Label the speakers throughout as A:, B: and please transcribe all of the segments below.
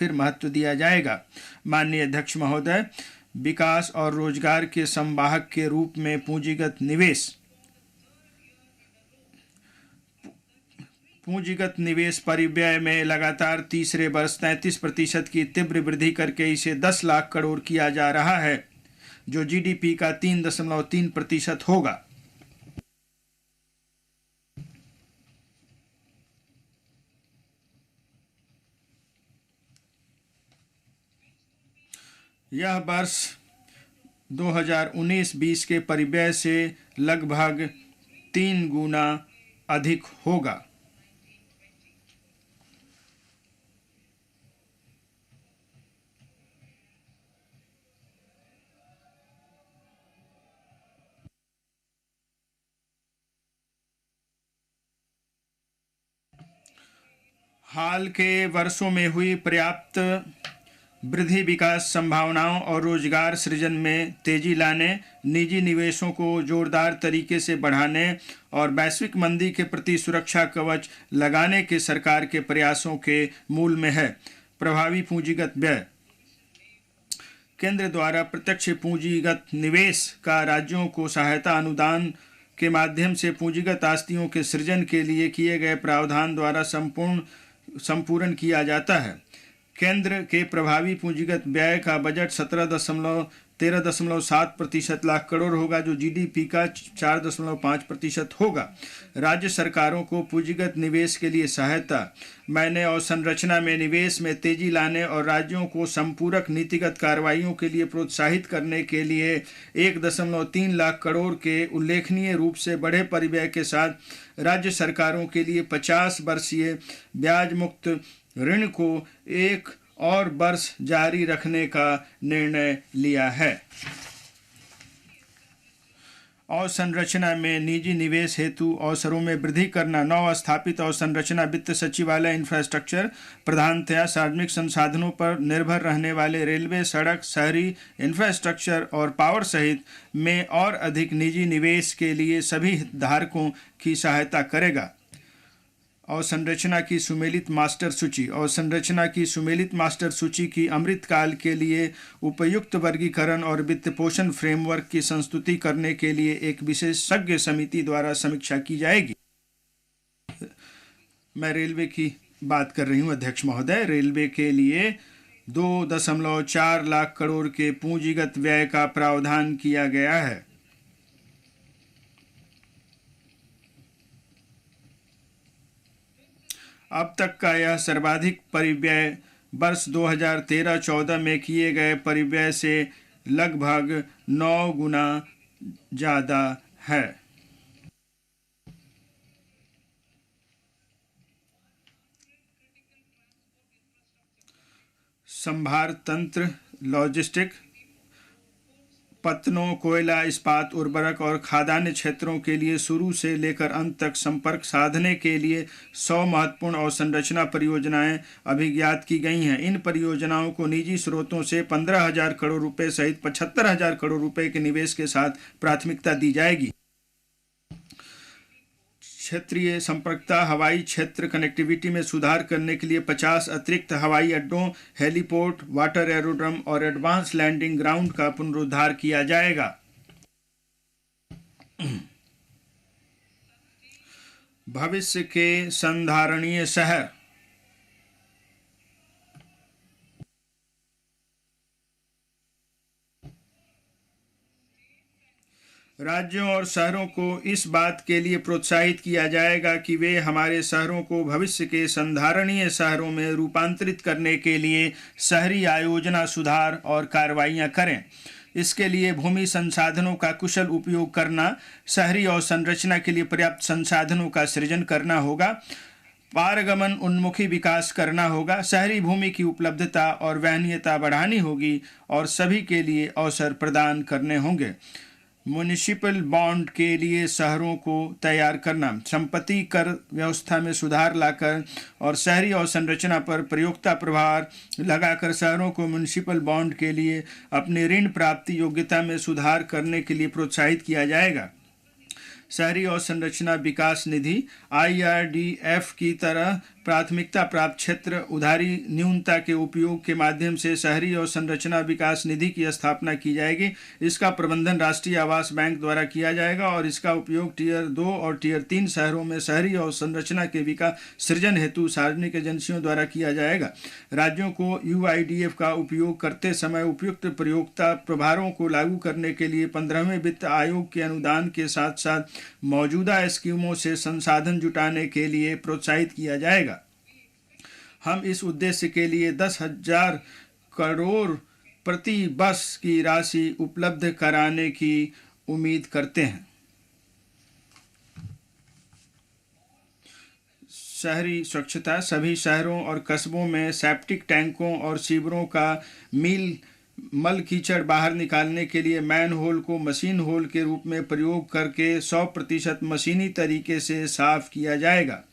A: फिर महत्व दिया जाएगा। माननीय अध्यक्ष महोदय, विकास और रोजगार के संवाहक के रूप में पूंजीगत निवेश परिव्यय में लगातार तीसरे वर्ष 33% की तीव्र वृद्धि करके इसे 10 लाख करोड़ किया जा रहा है, जो जीडीपी का 3.3% होगा। यह वर्ष 2019-20 के परिव्यय से लगभग 3 गुना अधिक होगा। हाल के वर्षों में हुई पर्याप्त वृद्धि विकास संभावनाओं और रोजगार सृजन में तेजी लाने, निजी निवेशों को जोरदार तरीके से बढ़ाने और वैश्विक मंदी के प्रति सुरक्षा कवच लगाने के सरकार के प्रयासों के मूल में है। प्रभावी पूंजीगत व्यय। केंद्र द्वारा प्रत्यक्ष पूंजीगत निवेश का राज्यों को सहायता अनुदान के माध्यम से पूंजीगत आस्तियों के सृजन के लिए किए गए प्रावधान द्वारा संपूर्ण किया जाता है। केंद्र के प्रभावी पूंजीगत व्यय का बजट 13.7 लाख करोड़ होगा, जो जीडीपी का 4.5% होगा। राज्य सरकारों को पूंजीगत निवेश के लिए सहायता, मैंने अवसंरचना में निवेश में तेजी लाने और राज्यों को संपूरक नीतिगत कार्रवाइयों के लिए प्रोत्साहित करने के लिए 1.3 लाख करोड़ के उल्लेखनीय रूप से बड़े परिव्यय के साथ राज्य सरकारों के लिए 50 वर्षीय ब्याज मुक्त ऋण को एक और वर्ष जारी रखने का निर्णय लिया है। अवसंरचना में निजी निवेश हेतु अवसरों में वृद्धि करना। नव स्थापित अवसंरचना वित्त सचिवालय इंफ्रास्ट्रक्चर प्रधानतया सार्वजनिक संसाधनों पर निर्भर रहने वाले रेलवे, सड़क, शहरी इंफ्रास्ट्रक्चर और पावर सहित में और अधिक निजी निवेश के लिए सभी हितधारकों की सहायता करेगा। अवसंरचना की सुमेलित मास्टर सूची। अवसंरचना की सुमेलित मास्टर सूची की अमृतकाल के लिए उपयुक्त वर्गीकरण और वित्त पोषण फ्रेमवर्क की संस्तुति करने के लिए एक विशेषज्ञ समिति द्वारा समीक्षा की जाएगी। मैं रेलवे की बात कर रही हूँ अध्यक्ष महोदय। रेलवे के लिए 2.4 लाख करोड़ के पूंजीगत व्यय का प्रावधान किया गया है। अब तक का यह सर्वाधिक परिव्यय वर्ष 2013-14 में किए गए परिव्यय से लगभग 9 गुना ज़्यादा है। संभार तंत्र, लॉजिस्टिक, पत्तनों, कोयला, इस्पात, उर्वरक और खाद्यान्न क्षेत्रों के लिए शुरू से लेकर अंत तक संपर्क साधने के लिए 100 महत्वपूर्ण अवसंरचना परियोजनाएं अभिज्ञात की गई हैं। इन परियोजनाओं को निजी स्रोतों से 15,000 करोड़ रुपए सहित 75,000 करोड़ रुपए के निवेश के साथ प्राथमिकता दी जाएगी। क्षेत्रीय संपर्कता, हवाई क्षेत्र कनेक्टिविटी में सुधार करने के लिए 50 अतिरिक्त हवाई अड्डों, हेलीपोर्ट, वाटर एरोड्रम और एडवांस लैंडिंग ग्राउंड का पुनरुद्धार किया जाएगा। भविष्य के संधारणीय शहर। राज्यों और शहरों को इस बात के लिए प्रोत्साहित किया जाएगा कि वे हमारे शहरों को भविष्य के संधारणीय शहरों में रूपांतरित करने के लिए शहरी आयोजना, सुधार और कार्रवाइयाँ करें। इसके लिए भूमि संसाधनों का कुशल उपयोग करना, शहरी अवसंरचना के लिए पर्याप्त संसाधनों का सृजन करना होगा, पारगमन उन्मुखी विकास करना होगा, शहरी भूमि की उपलब्धता और वहनीयता बढ़ानी होगी और सभी के लिए अवसर प्रदान करने होंगे। म्युनिसिपल बॉन्ड के लिए शहरों को तैयार करना, संपत्ति कर व्यवस्था में सुधार लाकर और शहरी अवसंरचना पर प्रयोक्ता प्रभार लगाकर शहरों को म्युनिसिपल बॉन्ड के लिए अपनी ऋण प्राप्ति योग्यता में सुधार करने के लिए प्रोत्साहित किया जाएगा। शहरी अवसंरचना विकास निधि IRDF की तरह प्राथमिकता प्राप्त क्षेत्र उधारी न्यूनता के उपयोग के माध्यम से शहरी और संरचना विकास निधि की स्थापना की जाएगी। इसका प्रबंधन राष्ट्रीय आवास बैंक द्वारा किया जाएगा और इसका उपयोग टियर 2 और टियर 3 शहरों में शहरी और संरचना के विकास सृजन हेतु सार्वजनिक एजेंसियों द्वारा किया जाएगा। राज्यों को यूआईडीएफ का उपयोग करते समय उपयुक्त प्रयोक्ता प्रभारों को लागू करने के लिए 15वें वित्त आयोग के अनुदान के साथ साथ मौजूदा स्कीमों से संसाधन जुटाने के लिए प्रोत्साहित किया जाएगा। हम इस उद्देश्य के लिए 10,000 करोड़ प्रति वर्ष की राशि उपलब्ध कराने की उम्मीद करते हैं। शहरी स्वच्छता। सभी शहरों और कस्बों में सेप्टिक टैंकों और सीवरों का मल कीचड़ बाहर निकालने के लिए मैन होल को मशीन होल के रूप में प्रयोग करके 100% मशीनी तरीके से साफ किया जाएगा।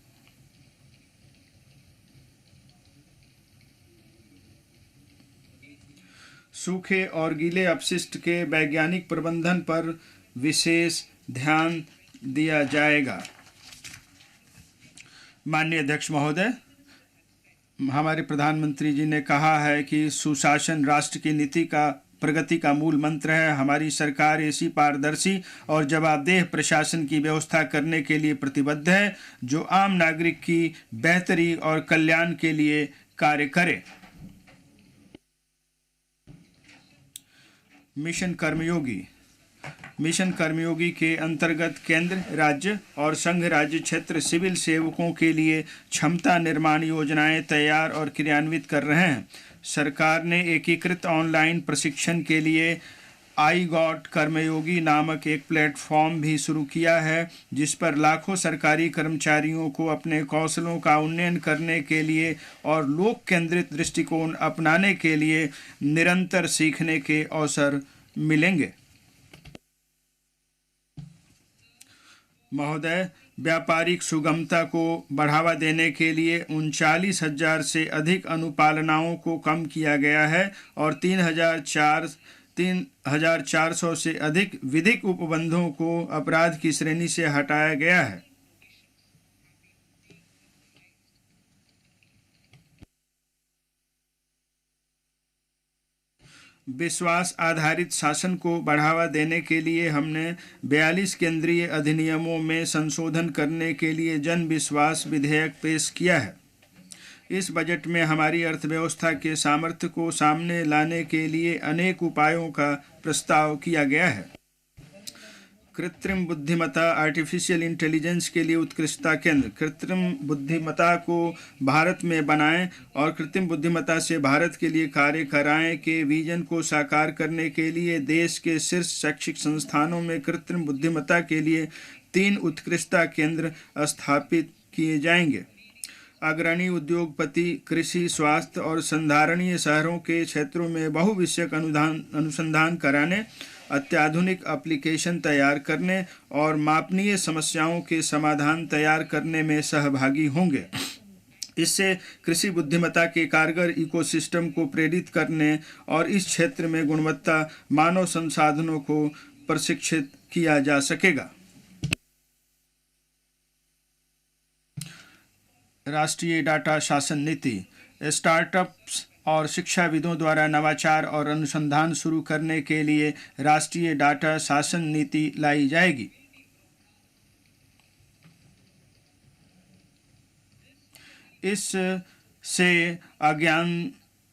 A: सूखे और गीले अपशिष्ट के वैज्ञानिक प्रबंधन पर विशेष ध्यान दिया जाएगा। माननीय अध्यक्ष महोदय, हमारे प्रधानमंत्री जी ने कहा है कि सुशासन राष्ट्र की नीति का प्रगति का मूल मंत्र है। हमारी सरकार ऐसी पारदर्शी और जवाबदेह प्रशासन की व्यवस्था करने के लिए प्रतिबद्ध है जो आम नागरिक की बेहतरी और कल्याण के लिए कार्य करे। मिशन कर्मयोगी। मिशन कर्मयोगी के अंतर्गत केंद्र, राज्य और संघ राज्य क्षेत्र सिविल सेवकों के लिए क्षमता निर्माण योजनाएं तैयार और क्रियान्वित कर रहे हैं। सरकार ने एकीकृत ऑनलाइन प्रशिक्षण के लिए आई गॉट कर्मयोगी नामक एक प्लेटफॉर्म भी शुरू किया है, जिस पर लाखों सरकारी कर्मचारियों को अपने कौशलों का उन्नयन करने के लिए और लोक केंद्रित दृष्टिकोण अपनाने के लिए निरंतर सीखने के अवसर मिलेंगे। महोदय, व्यापारिक सुगमता को बढ़ावा देने के लिए 39,000 से अधिक अनुपालनाओं को कम किया गया है और 3,400 से अधिक विधिक उपबंधों को अपराध की श्रेणी से हटाया गया है। विश्वास आधारित शासन को बढ़ावा देने के लिए हमने 42 केंद्रीय अधिनियमों में संशोधन करने के लिए जन विश्वास विधेयक पेश किया है। इस बजट में हमारी अर्थव्यवस्था के सामर्थ्य को सामने लाने के लिए अनेक उपायों का प्रस्ताव किया गया है। कृत्रिम बुद्धिमत्ता आर्टिफिशियल इंटेलिजेंस के लिए उत्कृष्टता केंद्र। कृत्रिम बुद्धिमत्ता को भारत में बनाएं और कृत्रिम बुद्धिमत्ता से भारत के लिए कार्य कराएं के विजन को साकार करने के लिए देश के शीर्ष शैक्षिक संस्थानों में कृत्रिम बुद्धिमत्ता के लिए 3 उत्कृष्टता केंद्र स्थापित किए जाएंगे। अग्रणी उद्योगपति कृषि, स्वास्थ्य और संधारणीय शहरों के क्षेत्रों में बहुविषयक अनुसंधान कराने, अत्याधुनिक एप्लीकेशन तैयार करने और मापनीय समस्याओं के समाधान तैयार करने में सहभागी होंगे। इससे कृषि बुद्धिमत्ता के कारगर इकोसिस्टम को प्रेरित करने और इस क्षेत्र में गुणवत्ता मानव संसाधनों को प्रशिक्षित किया जा सकेगा। राष्ट्रीय डाटा शासन नीति। स्टार्टअप्स और शिक्षाविदों द्वारा नवाचार और अनुसंधान शुरू करने के लिए राष्ट्रीय डाटा शासन नीति लाई जाएगी। इस से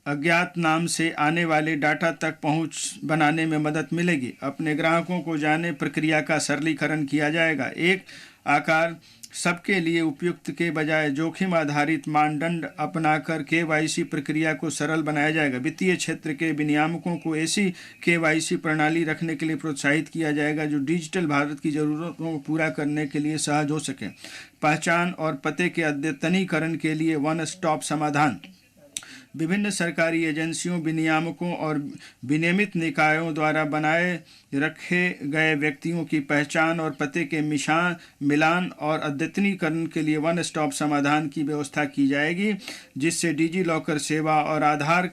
A: अज्ञात नाम से आने वाले डाटा तक पहुंच बनाने में मदद मिलेगी। अपने ग्राहकों को जाने प्रक्रिया का सरलीकरण किया जाएगा। एक आकार सबके लिए उपयुक्त के बजाय जोखिम आधारित मानदंड अपनाकर केवाईसी प्रक्रिया को सरल बनाया जाएगा। वित्तीय क्षेत्र के विनियामकों को ऐसी केवाईसी प्रणाली रखने के लिए प्रोत्साहित किया जाएगा जो डिजिटल भारत की ज़रूरतों को पूरा करने के लिए सहज हो सके। पहचान और पते के अद्यतनीकरण के लिए वन स्टॉप समाधान। विभिन्न सरकारी एजेंसियों, विनियामकों और विनियमित निकायों द्वारा बनाए रखे गए व्यक्तियों की पहचान और पते के मिलान और अद्यतनीकरण के लिए वन स्टॉप समाधान की व्यवस्था की जाएगी, जिससे डिजी लॉकर सेवा और आधार